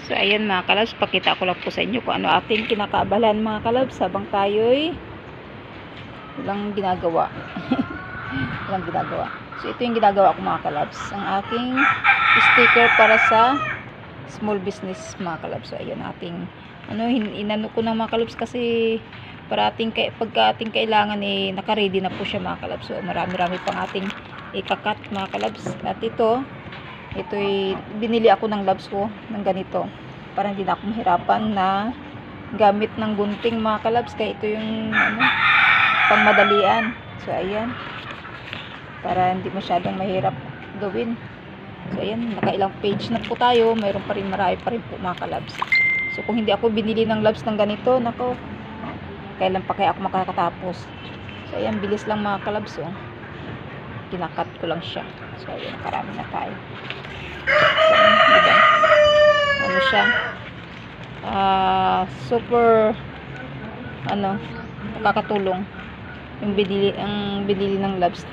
So ayan mga kalabs, pakita ko lang po sa inyo kung ano ating kinakaabalahan mga kalabs habang tayo'y walang ginagawa. Walang ginagawa. So ito yung ginagawa ko mga kalabs, ang aking sticker para sa small business mga kalabs. So ayan ating inano ko ng mga kalabs kasi para pagka ating kailangan naka-ready na po siya mga kalabs. So marami-rami pang ating ikakat mga kalabs. At ito'y binili ako ng labs ko ng ganito para hindi na ako mahirapan na gamit ng gunting mga kalabs, kaya ito yung pangmadalian. So ayan, para hindi masyadong mahirap gawin. So ayan, nakailang page na po tayo, mayroon pa rin, marami pa rin po mga kalabs. So kung hindi ako binili ng labs ng ganito, nako, kailan pa kaya ako makakatapos. So ayan, bilis lang mga kalabs. Oh, kinakat ko lang siya. So ayan, karami na tayo. So, diba? Ano siya, super nakakatulong yung binili ng labs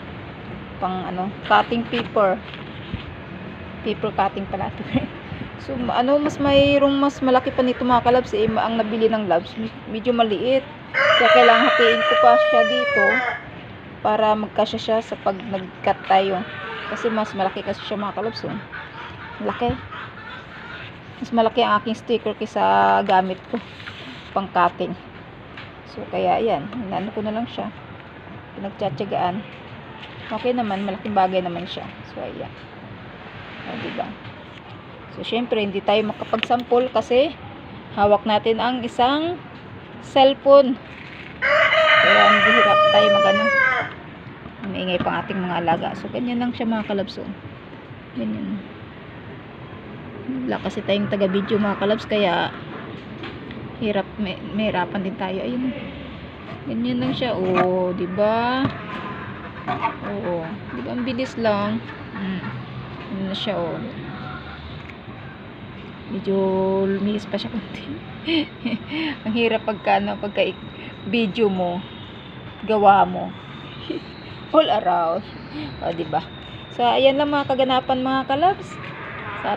pang cutting paper cutting pala ito. So mas mayroong mas malaki pa nito mga kalabs ang nabili ng labs medyo maliit, so kailangan hatiin ko pa siya dito para magkasya siya sa pag nag-cut tayo, kasi mas malaki kasi siya mga kalabs. Mas malaki ang aking sticker kaysa gamit ko pang cutting. So kaya ayan, hinano ko na lang siya, pinagtsatsagaan. Okay naman, malaking bagay naman siya. So ayan, diba? So syempre hindi tayo makapagsampol kasi hawak natin ang isang cellphone, kaya hindi hirap tayo maingay pang ating mga alaga. So ganyan lang siya mga kalabs. Ganyan. Wala kasi tayong taga-video mga kalabs, kaya mahirapan din tayo. Ayun, ganyan lang siya. Oh, diba? Oo, diba ang bilis lang. Ano na siya. Oh, medyo lumis pa siya konti. Ang hirap pagka video mo, gawa mo all around. O diba? So ayan lang mga kaganapan mga kalabs sa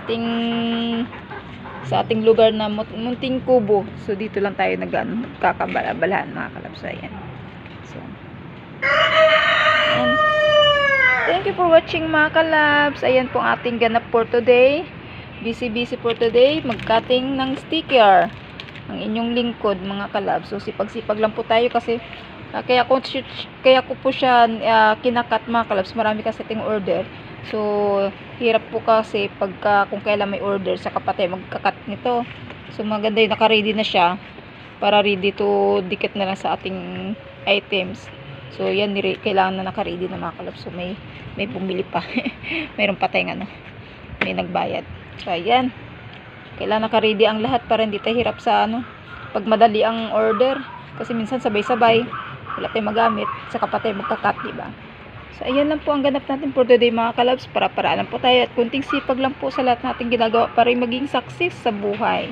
ating lugar na munting kubo. So dito lang tayo nagkakabalahan mga kalabs. So ayan. So ayan. Thank you for watching mga kalabs. Ayan pong ating ganap for today. Busy for today, mag-cutting ng sticker ang inyong lingkod mga kalabs. So sipag-sipag lang po tayo kasi kaya ko po siya kinakat mga kalabs. Marami kasi ating order. So hirap po kasi kung kailan may order sa kapatid magkakat nito. So maganda yung naka-ready na siya para ready to dikit na lang sa ating items. So yan, kailangan na naka-ready na mga kalabs. So may bumili pa. Mayroon pa tayong may nagbayad. So ayan, kailangan naka-ready ang lahat para hindi tayo hirap sa pag madali ang order, kasi minsan sabay-sabay wala tayong magamit sa kapatid magkakat, diba? So ayan lang po ang ganap natin for today mga kalabs. Para-paraan lang po tayo at kunting sipag lang po sa lahat nating ginagawa para maging success sa buhay.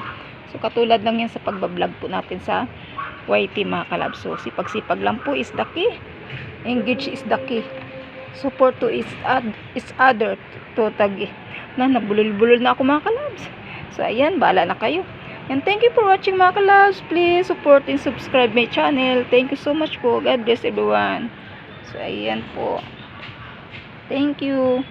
So katulad lang yan sa pagbablog po natin sa YT mga kalabs. So sipag-sipag lang po is the key, engage is the key, support to each other to tagi na nabulol-bulol na ako mga kalabs. So ayan, bahala na kayo. And thank you for watching mga kalabs. Please support and subscribe my channel. Thank you so much po. God bless everyone. So ayan po. Thank you.